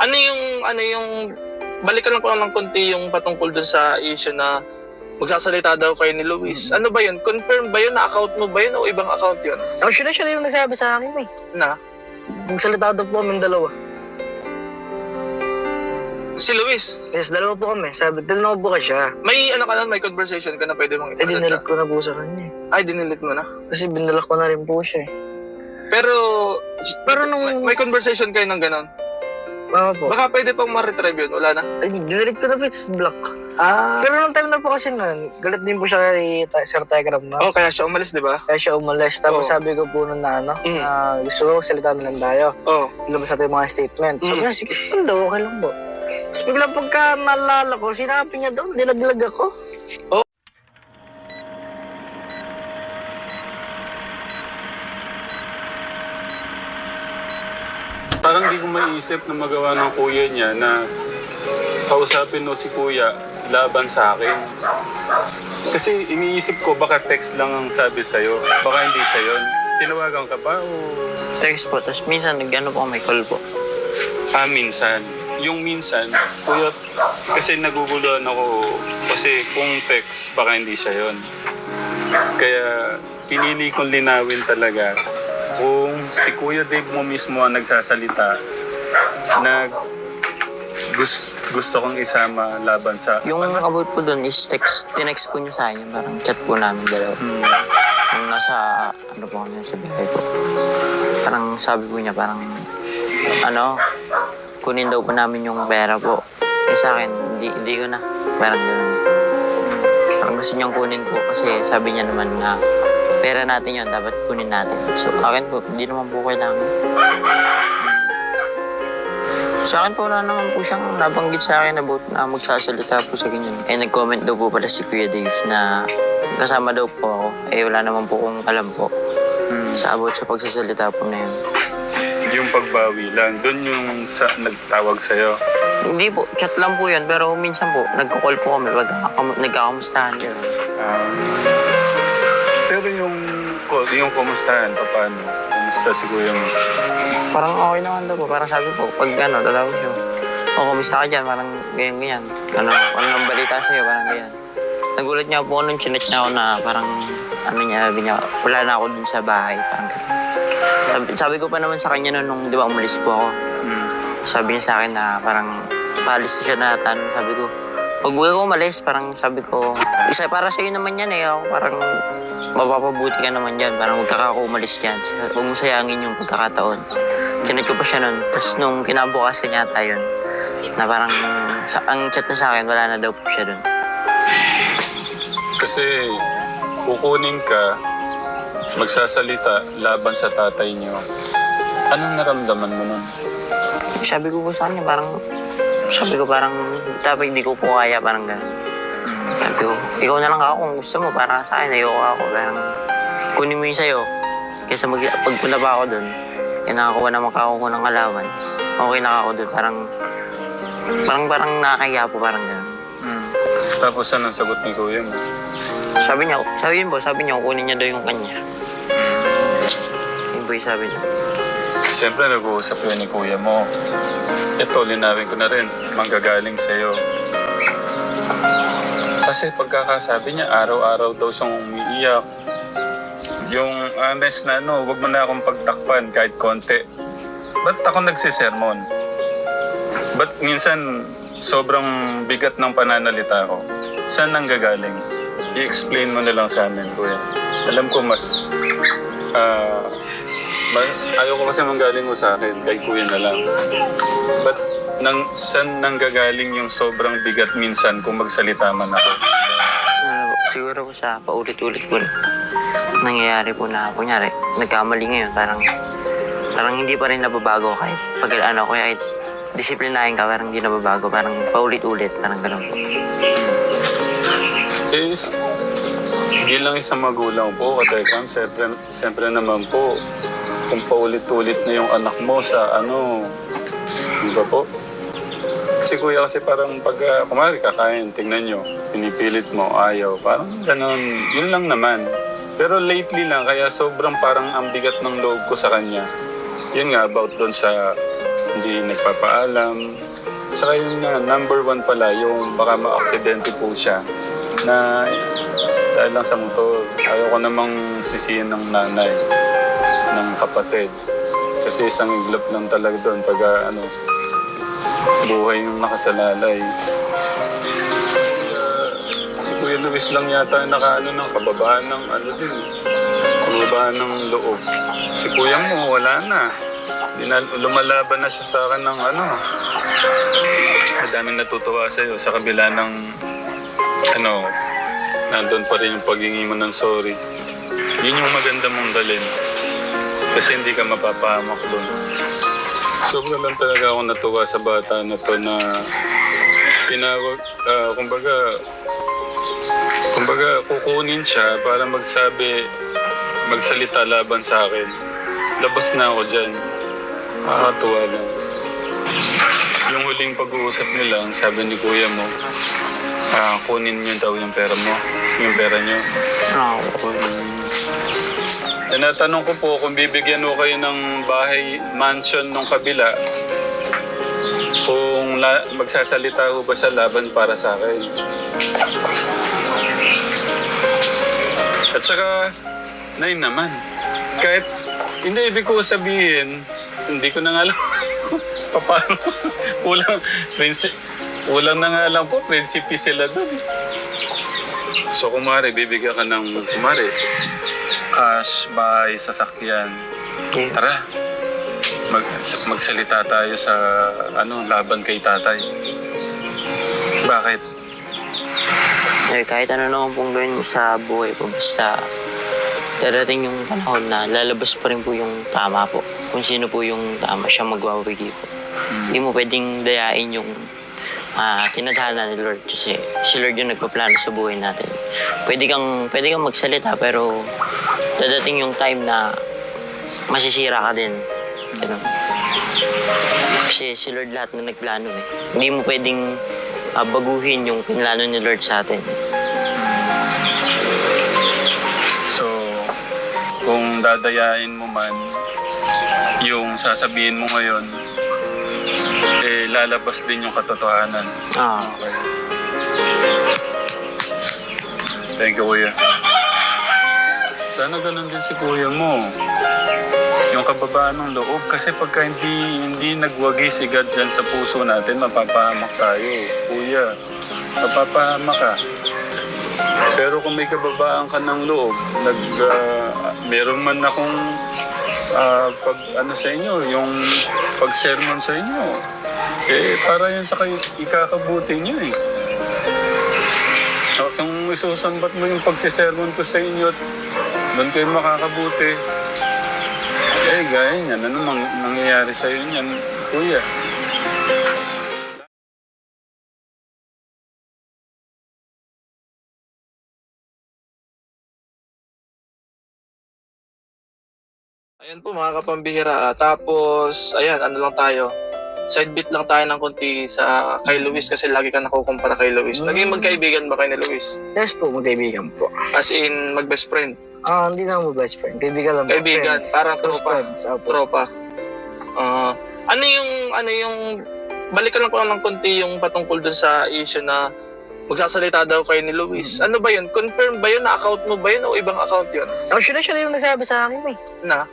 Ano yung, balikan lang ko lang ng konti yung patungkol dun sa issue na magsasalita daw kayo ni Luis. Ano ba yun? Confirm ba yun? Na account mo ba yun o ibang account yun? Actually, siya yung nagsabi sa akin eh. Na? Magsalita daw po kami dalawa. Si Luis? Yes, dalawa po kami. Sabi, dalawa po ka siya. May ano ka nun? May conversation ka na pwede mong Eh, dinilit ko na po sa kanya eh. Ay, dinilit mo na? Kasi binalak ko na rin po siya eh. Pero nung... may conversation kayo ng ganon? Oo po. Baka pwede pang ma-retrieve yun. Wala na? Ay, dinilit ko na po, tapos block. Ah. Pero nung time na po kasi nun, galit din po siya kay Sir Tegram na. Oh, kaya siya umalis, di ba? Kaya siya umalis. Tapos Oh. sabi ko po nun na na gusto ko salita na lang tayo. Oh. Lumabas natin yung mga statement. Sabi niya, sige, daw, okay lang po. Tapos biglang pagka naalala ko, sinabi niya doon, nilaglag ako. Oh. Parang di ko maiisip na magawa ng kuya niya na kausapin mo si kuya laban sa akin. Kasi iniisip ko baka text lang ang sabi sa'yo. Baka hindi siya yun. Tinawagan ka ba o... Text po, tapos minsan nag-ano po, may call po. Minsan. Yung minsan, kuya, kasi naguguluhan ako kasi kung text, baka hindi siya yun. Kaya pinili kong linawin talaga kung si Kuya Dave mo mismo ang nagsasalita na gusto kong isama laban sa... Yung abot po doon is text, tinext po niya sa akin, parang chat po namin dalawa. Yung nasa, ano po kami, sa bihay po. Parang sabi po niya, parang, kunin daw po namin yung pera po. Eh sa akin, hindi ko na. Parang gano'n. Parang gusto niyang kunin po kasi sabi niya naman na pera natin yun, dapat kunin natin. So akin po, hindi naman po kailangan. Sa akin po wala naman po siyang nabanggit sa akin about na magsasalita po sa ganyan. Eh nag-comment daw po pala si Kuya Dave na kasama daw po ako. Eh wala naman po kung alam po sa about sa pagsasalita po na yun. Yung pagbawi lang, doon yung nagtawag sa'yo. Hindi po, chat lang po yun. Pero minsan po, nagko-call po kami pag nagkakamustahan yun. Pero yung kumustahan, paano? Kumusta si kuya mo? Parang okay naman daw po. Parang sabi po, pag tatawag siya. O, kumusta ka dyan? Parang ganyan-ganyan. Ano ang balita sa'yo? Parang ganyan. Nagulat niya po nung chinet niya ako na parang, sabi niya, wala na ako dun sa bahay. Parang sabi ko pa naman sa kanya nung di ba, umalis po ako. Sabi niya sa akin na parang paalis na siya na tanong. Sabi ko, pag uwi ko umalis, parang sabi ko, isa para sa'yo naman yan eh. Ako parang mapapabuti ka naman dyan. Parang huwag ka umalis dyan. Huwag mo sayangin yung pagkakataon. Chinet ko pa siya nun. Tapos nung kinabukasan yata yun, na parang ang chat na sa akin, wala na daw po siya dun. Kasi kukunin ka, magsasalita laban sa tatay niyo. Anong naramdaman mo nun? Sabi ko po sa kanya, parang dapat hindi ko po kaya, parang gano'n. Sabi ko, ikaw na lang ako kung gusto mo, para sa akin, ayoko ako. Parang kunin mo yung sa'yo. Kaysa pagpunta pa ako doon, nakakuha naman ako ng allowance. Okay na ako doon, parang nakakaya po, parang gano'n. Tapos anong sagot ni kuya mo? Sabi niya, kunin niya daw yung kanya. Yun po yung sabi niya. Siyempre nag-uusap yun ni kuya mo. Ito, linawin ko na rin, manggagaling sa'yo. Kasi pagkakasabi niya, araw-araw daw siyang umiiyak. Yung honest na wag mo na akong pagtakpan kahit konti. Ba't ako nagsisermon? Ba't minsan sobrang bigat ng pananalita ko? Saan nanggagaling? I-explain mo na lang sa amin, kuya. Alam ko mas... ayaw ko kasi manggaling mo sa akin, kay kuya na lang. Ba't saan nanggagaling yung sobrang bigat minsan kung magsalita man ako? Siguro po sa paulit-ulit po nangyayari po na, kunyari, nagkamali ngayon, parang hindi pa rin nababago kahit kahit disiplinahin ka, parang hindi nababago, parang paulit-ulit, parang gano'n po. Hindi lang isang magulang po, katekam, siyempre naman po, kung paulit-ulit na yung anak mo sa di ba po? Si kuya kasi parang pag kumari kakain, tingnan nyo, pinipilit mo, ayaw, parang gano'n, yun lang naman. Pero lately lang, kaya sobrang parang ang bigat ng loob ko sa kanya. Yun nga, about doon sa hindi nagpapaalam. Saka yun na, number one pala, yung baka ma-aksidente po siya na dahil lang sa motor. Ayaw ko namang sisihin ng nanay, ng kapatid. Kasi isang iglap lang talaga doon pag buhay yung nakasalalay. Si Kuya Luis lang yata ng kababaan ng kababaan ng loob. Si Kuya mo, wala na. Lumalaban na siya sa akin ng Madaming natutuwa sa'yo sa kabila ng nandun pa rin yung paghingi mo ng sorry. Yun yung maganda mong dalhin. Kasi hindi ka mapapahamak doon. Sobrang lang talaga ako natuwa sa bata na to na tinawag, kumbaga kukunin siya para magsalita laban sa akin. Labas na ako dyan. Nakakatuwa lang. Yung huling pag-uusap nila, sabi ni kuya mo, kunin niyo daw yung pera mo, yung pera niyo. Tinatanong ko po kung bibigyan mo kayo ng bahay, mansion nung kabila, kung magsasalita ko ba siya laban para sa akin. At saka, Nay naman, kahit hindi ibig ko sabihin, hindi ko na nga alam paano. Ulang na nga lang po, prinsipi sila doon. So kumari, bibigyan ka ng cash, bahay, sasakyan. Tara, magsalita tayo sa laban kay tatay. Bakit? Kahit ano naman pong gawin mo sa buhay po, basta darating yung panahon na lalabas pa rin po yung tama po. Kung sino po yung tama, siya magwawagi po. Hindi mo pwedeng dayain yung tinadhana ni Lord kasi si Lord yung nagpaplano sa buhay natin. Pwede kang magsalita pero dadating yung time na masisira ka din. Ganun. Kasi si Lord lahat na nagplano eh. Hindi mo pwedeng baguhin yung pinlano ni Lord sa atin. So, kung dadayain mo man, yung sasabihin mo ngayon, lalabas din yung katotohanan. Okay. Thank you, Kuya. Sana ganun din si Kuya mo. Yung kababaan ng loob. Kasi pagka hindi nagwagi si God dyan sa puso natin, mapapahamak tayo. Kuya, mapapahamak ka. Pero kung may kababaan ka ng loob, meron man akong sa inyo, yung pag-sermon sa inyo, para yun sa ikakabuti nyo eh. So, kung isusambat mo yung pagsisermon ko sa inyo at doon kayo makakabuti, gaya niyan, ano nangyayari sa'yo niyan, Kuya? Ayan po mga kapambihira. Tapos, ayan, ano lang tayo. Side bit lang tayo ng konti sa kay Luis kasi lagi ka nakukumpara kay Luis. Naging magkaibigan ba kayo ni Luis? Yes po, magkaibigan po. As in, mag-best friend? Hindi na mo best friend. Kaibigan lang po. Kaibigan, Friends. parang Close tropa. friends. Opo. Tropa. Ano yung, balikan lang ko ng konti yung patungkol dun sa issue na magsasalita daw kayo ni Luis. Ano ba yun? Confirm ba yun? Na account mo ba yun o ibang account yun? Actually, siya yung nagsabi sa akin eh. Na?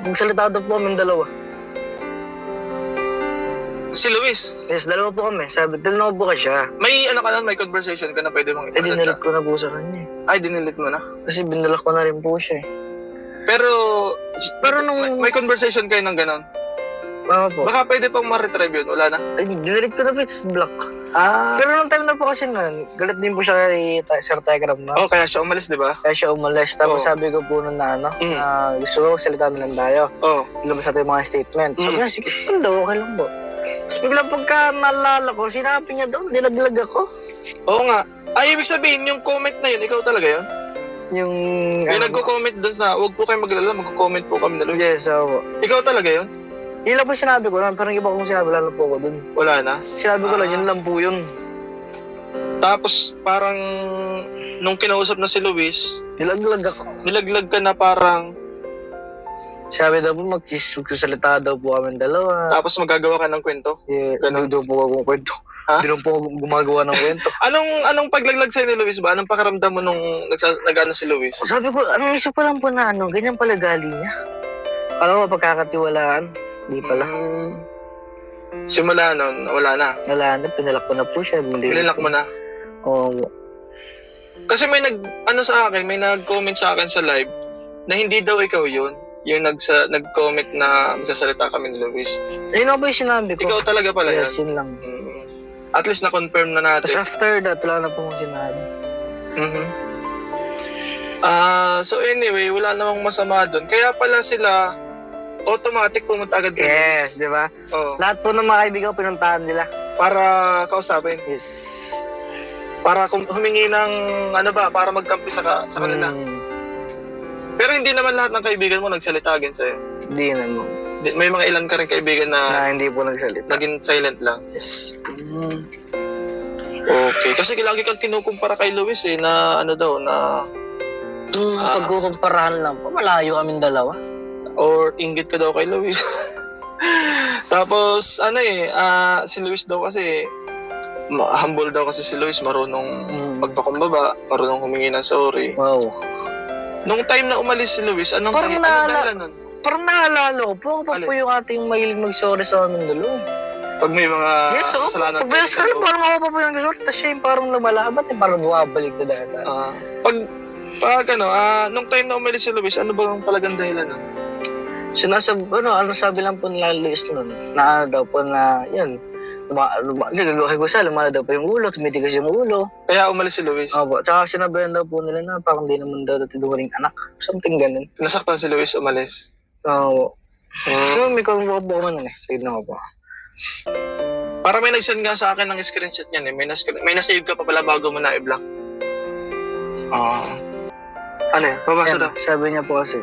Magsalita daw po kami dalawa. Si Luis? Yes, dalawa po kami. Sabi, tinanong po ka siya. May ano ka na, may conversation ka na pwede mong Dinilit ko na po sa kanya eh. Ay, dinilit mo na? Kasi binala ko na rin po siya eh. Pero nung... may conversation kayo ng ganon? Oo po. Baka pwede pang ma-retrieve yun, wala na? Ay, dinilit ko na po ito sa block. Ah. Pero nung time na po kasi nun, galit din po siya kay Sir Telegram na. Oh, kaya siya umalis, di ba? Kaya siya umalis. Tapos Oo. sabi ko po nun na na gusto ko salita na lang tayo. Oh. Lumabas natin yung mga statement. Sabi niya, sige, okay lang po. Tapos biglang pagka naalala ko, sinabi niya doon, nilaglag ako. Oo nga. Ay, ibig sabihin, yung comment na yun, ikaw talaga yun? Yung... Yung nagko-comment doon na, huwag po kayo maglala, magko-comment po kami na Luis. Yes, oo. Ikaw talaga yun? Yun lang po sinabi ko lang, parang iba kong sinabi, lalo po ako doon. Wala na? Sinabi ko lang, yun lang po yun. Tapos, parang, nung kinausap na si Luis, Nilaglag ako. nilaglag ka na parang, Sabi daw po, magsasalita daw po kami dalawa. Tapos magagawa ka ng kwento? Ganun daw po akong kwento. Ha? Hindi lang po ako gumagawa ng kwento. Anong paglaglag sa'yo ni Luis ba? Anong pakiramdam mo nung nag-ano si Luis? Sabi ko, isip ko lang po na ganyan pala gali niya. Alam mo, pagkakatiwalaan. Hindi pala. Simula nun, wala na. Wala na, pinalak ko na po siya. Pinilak mo na. Oo. Kasi may may nag-comment sa akin sa live na hindi daw ikaw yun. Yung nag-comment na magsasalita kami ni Luis. Ayun ako po yung sinabi ko. Ikaw talaga pala yan. Yes, yun lang. At least na-confirm na natin. Tapos after that, wala na po akong sinabi. So anyway, wala namang masama doon. Kaya pala sila automatic pumunta agad kay Yes, di ba? Oo. Lahat po ng mga kaibigan ko, pinuntahan nila. Para kausapin. Yes. Para humingi ng para magkampi sa kanila. Pero hindi naman lahat ng kaibigan mo nagsalita against sa'yo. Hindi naman. May mga ilan ka rin kaibigan na Na hindi po nagsalita. naging silent lang. Yes. Okay. Kasi lagi kang kinukumpara kay Luis na Pagkukumparahan lang po, malayo kaming dalawa. or inggit ka daw kay Luis. Tapos si Luis daw kasi humble daw kasi si Luis, marunong magpakumbaba, marunong humingi ng sorry. Wow. Nung time na umalis si Luis, anong dahilan nun? Parang naalala ko po, ako pa po yung ating mahilig mag-sorry sa amin dalawa. Pag may mga kasalanan. Pag may kasalanan, parang ako pa po yung nag-sorry, tapos siya yung parang lumalabat, parang bumabalik na dahil. Nung time na umalis si Luis, ano ba ang talagang dahilan nun? Sabi lang po nila Luis nun, na daw po na, yan, gagawin ko siya, lumala daw po yung ulo, tumitigas yung ulo. Kaya umalis si Luis. Opo, tsaka sinabihan daw po nila na parang di naman daw tinuring anak. Something ganun. Nasaktan si Luis, umalis. Oo. So, may kong po naman tignan ko po. Para may nag-send nga sa akin ng screenshot niyan may nasave ka pa pala bago mo na i-block. Ano yan? Babasa daw. Sabi niya po kasi,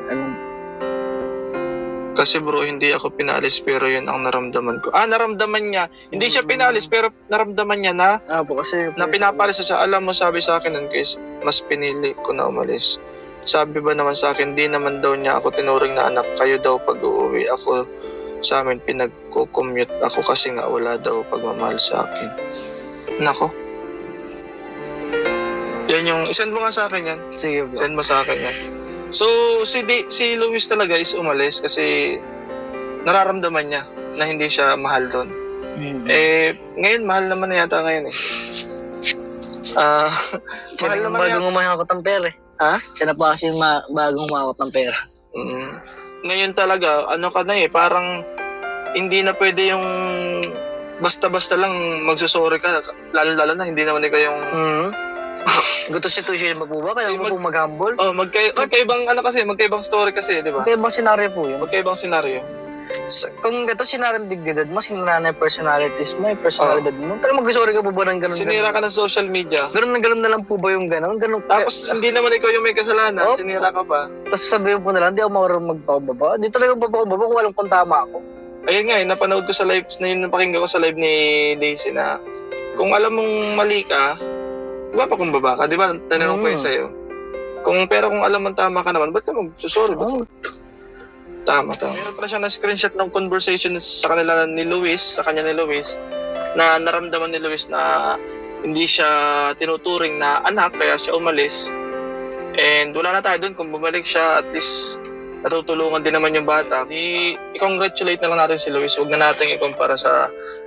Kasi bro, hindi ako pinalis pero yun ang naramdaman ko. Naramdaman niya. Hindi siya pinalis pero naramdaman niya na po kasi pinapalis siya. Alam mo, sabi sa akin nun guys, mas pinili ko na umalis. Sabi ba naman sa akin, di naman daw niya ako tinuring na anak. Kayo daw pag uuwi ako sa amin, pinagko-commute ako kasi nga wala daw pagmamahal sa akin. Nako. Yan yung, isend mo nga sa akin yan. Sige po. Send mo sa akin yan. So, si Luis talaga is umalis kasi nararamdaman niya na hindi siya mahal doon. Ngayon, mahal naman na yata ngayon mahal naman na bagong umayakot ng pera Ha? Siya na po kasi yung bagong umayakot ng pera. Ngayon talaga, parang hindi na pwede yung basta-basta lang magsusorry ka. Lalo-lalo na, hindi naman ikaw yung... Gusto situation ba po ba? Kaya mo po mag-humble? Magkaibang story kasi, di ba? Magkaibang senaryo po yun. Magkaibang senaryo. Kung ito sinarang dignidad mo, sinira personalities mo, yung personalidad mo, talagang mag-sorry ka po ba ng ganun? Sinira ka ng social media. Ganun na lang po ba yung ganun? Tapos hindi naman ikaw yung may kasalanan, sinira ka pa. Tapos sabihin po nila, hindi ako marunong magpakababa. Hindi talagang papakababa kung walang kung tama ako. Ayun nga, napanood ko sa live, napakinggan ko sa live ni Daisy na kung alam mong mali ka, papakumbaba ka, di ba? Tanong ko yun sa'yo. Pero kung alam mong tama ka naman, ba't ka magsusorry? Tama. Meron pala siya na screenshot ng conversation sa kanya ni Luis, na naramdaman ni Luis na hindi siya tinuturing na anak, kaya siya umalis. And wala na tayo dun, kung bumalik siya, at least natutulungan din naman yung bata. I-congratulate na lang natin si Luis, huwag na natin ikumpara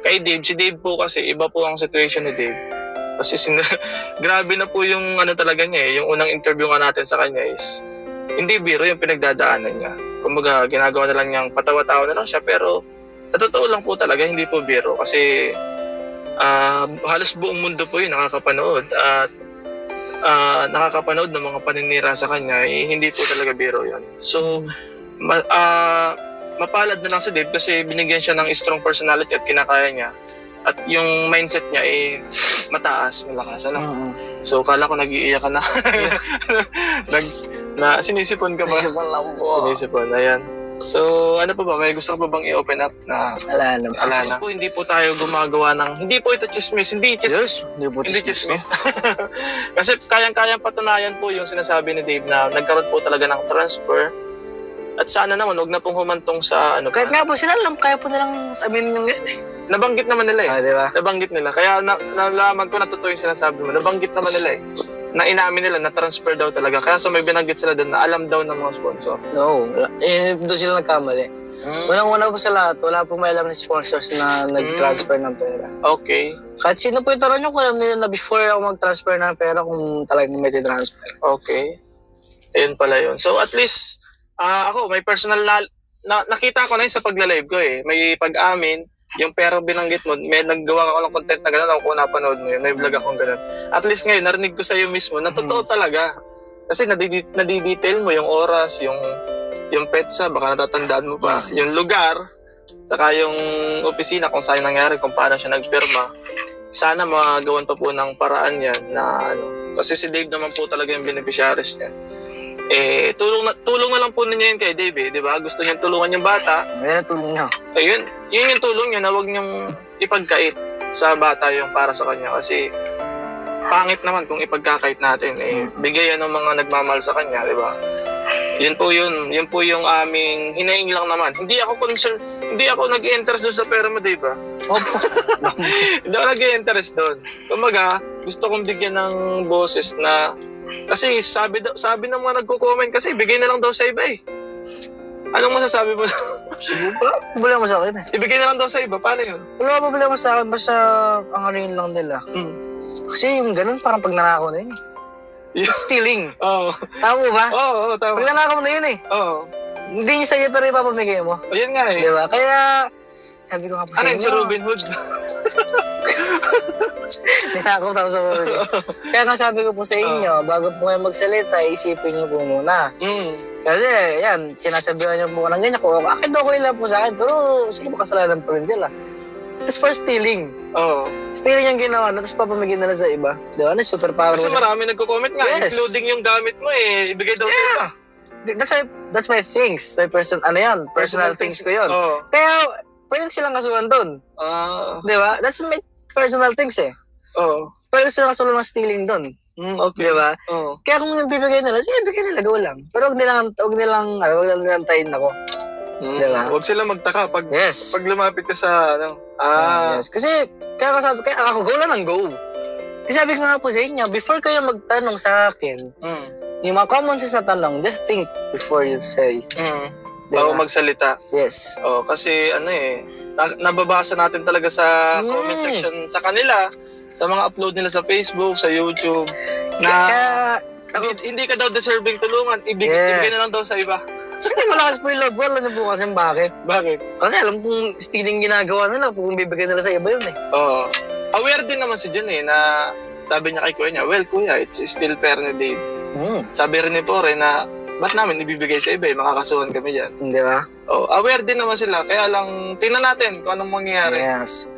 kay Dave. Si Dave po kasi, iba po ang situation ni Dave. Kasi grabe na po yung talaga niya yung unang interview nga natin sa kanya is hindi biro yung pinagdadaanan niya. Kumbaga, ginagawa na lang niyang patawa-tawa na lang siya, pero sa totoo lang po talaga, hindi po biro. Kasi halos buong mundo po yun nakakapanood. At nakakapanood ng mga paninira sa kanya, hindi po talaga biro yun. So, mapalad na lang si Dave kasi binigyan siya ng strong personality at kinakaya niya. At yung mindset niya mataas, malakas. So, kala ko nag-iiyak ka na. Sinisipon ka ba? Sinisipon lang po. Sinisipon, ayan. So, ano pa ba? May gusto ka pa bang i-open up na? Ala na. Po, hindi po tayo gumagawa ng... Hindi po ito chismis. Hindi chismis. Kasi kayang-kayang patunayan po yung sinasabi ni Dave na nagkaroon po talaga ng transfer At sana naman, huwag na pong humantong sa ano Kahit pa. nga po sila alam, kaya po nilang sabihin yung ganyan eh. Nabanggit naman nila eh. Di ba? Nabanggit nila. Kaya nalaman ko na totoo yung sinasabi mo. Nabanggit naman nila eh. Na inamin nila na transfer daw talaga. Kaya so may binanggit sila doon na alam daw ng mga sponsor. No, doon sila nagkamali. Unang-una po sa lahat, wala po may alam ng sponsors na nag-transfer ng pera. Okay. Kahit sino po yung tanong nyo, kung alam nila na before ako mag-transfer ng pera kung talagang may transfer. Okay. Ayun pala yun. So at least, ako, may personal nakita ko na yun sa pagla-live ko eh. May pag-amin, yung pera binanggit mo, may naggawa ako ng content na gano'n, ako kung napanood mo yun, may vlog akong gano'n. At least ngayon, narinig ko sa'yo mismo na totoo talaga. Kasi nadidetail mo yung oras, yung petsa, baka natatandaan mo pa, yung lugar, saka yung opisina kung saan nangyari, kung paano siya nagpirma. Sana magawan pa po ng paraan yan na ano. Kasi si Dave naman po talaga yung beneficiaries niya. Eh, tulong na lang po ninyo yun kay Dave eh, di ba? Gusto niya tulungan yung bata. Ngayon ang tulong nyo. Ayun, yun yung tulong niya na huwag niyong ipagkait sa bata yung para sa kanya. Kasi pangit naman kung ipagkakait natin. Eh, bigay yan ng mga nagmamahal sa kanya, di ba? Yun po yung aming hinaing lang naman. Hindi ako nag-interest doon sa pera mo, di ba? Opo. Hindi ako nag-interest doon. Kumaga, gusto kong bigyan ng boses na kasi sabi ng mga nagko-comment kasi bigay na lang daw sa iba eh. Anong masasabi mo? Siguro pa, problema mo sa akin eh. Ibigay na lang daw sa iba. Paano yun? Wala pa problema sa akin, basta ang ano yun lang nila. Kasi yung ganun, parang pag nanakaw na yun eh. It's stealing. Oo. Tama mo ba? Oo, tama. Pag nanakaw na yun eh. Oo. Hindi niya sa'yo pero ipapamigay mo. Ayun nga eh. Di ba? Kaya, sabi ko nga po sa Ano yun, inyo. si Robin Hood? Ninakaw tapos sa pamigay. Kaya nga sabi ko po sa inyo, bago po kayo magsalita, isipin niyo po muna. Kasi, yan, sinasabihan niyo po ng ganyan ko, akit okay lang po sa akin, pero sige po kasalanan po rin sila. Tapos for stealing. Oo. Stealing yung ginawa na, tapos papamigay nila sa iba. Di ba? Ano, super power. Kasi marami nagko-comment nga, Yes. including yung gamit mo eh. Ibigay daw sa iba. That's my things. My personal things ko yun. Oo. Kaya, pwede silang kasuhan doon. Di ba? That's my personal things eh. Oo. Pwede silang kasuhan ng stealing doon. Okay. Di ba? Oo. Kaya kung bibigay nila, sige, bigay nila, go lang. Pero huwag nilang tayin ako. Diba? Huwag sila magtaka pag Yes. lumapit ka sa Yes. Kasi, kaya ako, go lang ng go. Kasi sabi ko nga po sa inyo, before kayo magtanong sa akin, yung mga common sense na tanong, just think before you say. Bago magsalita. Yes. Kasi nababasa natin talaga sa comment section sa kanila, sa mga upload nila sa Facebook, sa YouTube, na hindi ka daw deserving tulungan, ibigay na lang daw sa iba. Kasi malakas po yung love. Alam niyo po kasi bakit? Bakit? Kasi alam kong stealing ginagawa nila kung bibigay nila sa iba yun eh. Oo. Aware din naman si Jun eh, na sabi niya kay kuya niya, well kuya, it's still fair ni Dave. Sabi rin ni Pore na, ba't namin ibibigay sa iba eh, makakasuhan kami dyan. Di ba? Aware din naman sila, kaya lang, tingnan natin kung anong mangyayari. Yes.